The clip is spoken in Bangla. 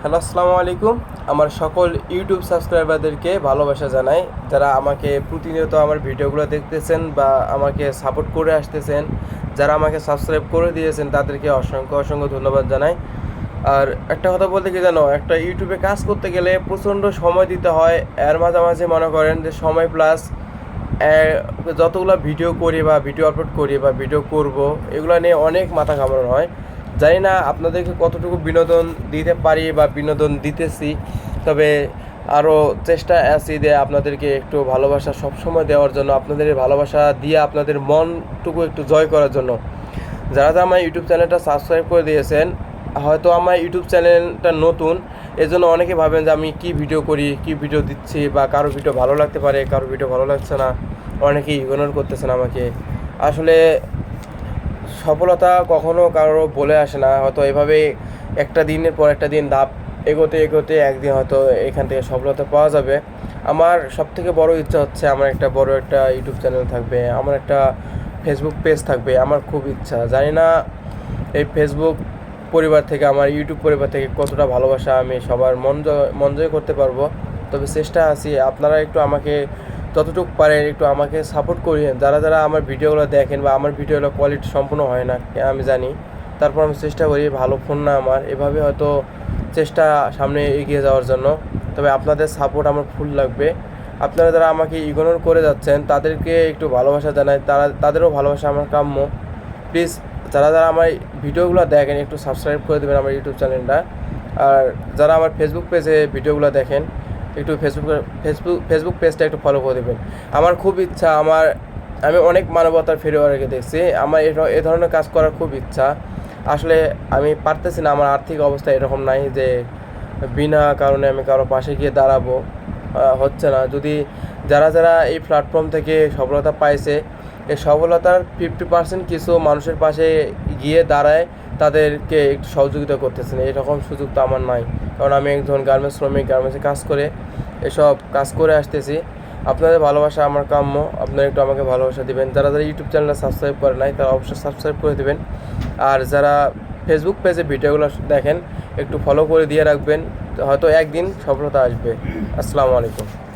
হ্যালো, আসসালামু আলাইকুম। আমার সকল ইউটিউব সাবস্ক্রাইবারদেরকে ভালোবাসা জানাই, যারা আমাকে প্রতিনিয়ত আমার ভিডিওগুলো দেখতেছেন বা আমাকে সাপোর্ট করে আসতেছেন, যারা আমাকে সাবস্ক্রাইব করে দিয়েছেন তাদেরকে অসংখ্য অসংখ্য ধন্যবাদ জানাই। আর একটা কথা বলতে কি জানো, একটা ইউটিউবে কাজ করতে গেলে প্রচণ্ড সময় দিতে হয়। এর মাঝামাঝি মনে করেন যে সময় প্লাস যতগুলো ভিডিও করি বা ভিডিও আপলোড করি বা ভিডিও করব, এগুলো নিয়ে অনেক মাথা ঘামানো হয়। জানি না আপনাদেরকে কতটুকু বিনোদন দিতে পারি বা বিনোদন দিতেছি, তবে আরও চেষ্টা আছি যে আপনাদেরকে একটু ভালোবাসা সবসময় দেওয়ার জন্য, আপনাদের এই ভালোবাসা দিয়ে আপনাদের মনটুকু একটু জয় করার জন্য। যারা যারা আমার ইউটিউব চ্যানেলটা সাবস্ক্রাইব করে দিয়েছেন, হয়তো আমার ইউটিউব চ্যানেলটা নতুন, এই জন্য অনেকে ভাবেন যে আমি কি ভিডিও করি, কি ভিডিও দিচ্ছি, বা কারো ভিডিও ভালো লাগতে পারে, কারো ভিডিও ভালো লাগছে না, অনেকেই ইগনোর করতেছেন আমাকে। আসলে সফলতা কখনো কারো বলে আসে না, হয়তো এভাবে একটা দিনের পর একটা দিন ধাপ এগোতে এগোতে একদিন হয়তো এখান থেকে সফলতা পাওয়া যাবে। আমার সবথেকে বড় ইচ্ছা হচ্ছে আমার একটা বড় একটা ইউটিউব চ্যানেল থাকবে, আমার একটা ফেসবুক পেজ থাকবে। আমার খুব ইচ্ছা, জানি না এই ফেসবুক পরিবার থেকে, আমার ইউটিউব পরিবার থেকে কতটা ভালোবাসা আমি সবার মন জয় করতে পারবো। তবে চেষ্টা আছি, আপনারা একটু আমাকে যতটুকু পারেন একটু আমাকে সাপোর্ট করিয়েন। যারা যারা আমার ভিডিওগুলো দেখেন বা আমার ভিডিওগুলো কোয়ালিটি সম্পূর্ণ হয় না আমি জানি, তারপর আমি চেষ্টা করি, ভালো ফোন না আমার, এভাবে হয়তো চেষ্টা সামনে এগিয়ে যাওয়ার জন্য। তবে আপনাদের সাপোর্ট আমার ফুল লাগবে। আপনারা যারা আমাকে ইগনোর করে যাচ্ছেন তাদেরকে একটু ভালোবাসা জানাই, তাদেরও ভালোবাসা আমার কাম্য। প্লিজ যারা যারা আমার ভিডিওগুলো দেখেন একটু সাবস্ক্রাইব করে দেবেন আমার ইউটিউব চ্যানেলটা। আর যারা আমার ফেসবুক পেজে ভিডিওগুলো দেখেন একটু ফেসবুক পেজটা একটু ফলো করে দেবেন। আমার খুব ইচ্ছা, আমি অনেক মানবতার ফেরিওয়ারকে দেখছি, আমার এ ধরনের কাজ করার খুব ইচ্ছা। আসলে আমি পারতেছি না, আমার আর্থিক অবস্থা এরকম নাই যে বিনা কারণে আমি কারো পাশে গিয়ে দাঁড়াবো, হচ্ছে না। যদি যারা যারা এই প্ল্যাটফর্ম থেকে সফলতা পাইছে, এই সফলতার 50% কিছু মানুষের পাশে গিয়ে দাঁড়ায়, তাদেরকে একটু সহযোগিতা করতেছেন, এরকম সুযোগ তো আমার নাই। কারণ আমি একজন গার্মেন্টস শ্রমিক, গার্মেন্টসে কাজ করে এসব কাজ করে আসতেছি। আপনাদের ভালোবাসা আমার কাম্য, আপনারা একটু আমাকে ভালোবাসা দিবেন। যারা যারা ইউটিউব চ্যানেলটা সাবস্ক্রাইব করে নাই তারা অবশ্যই সাবস্ক্রাইব করে দেবেন। আর যারা ফেসবুক পেজে ভিডিওগুলো দেখেন একটু ফলো করে দিয়ে রাখবেন, হয়তো একদিন সফলতা আসবে। আসসালামু আলাইকুম।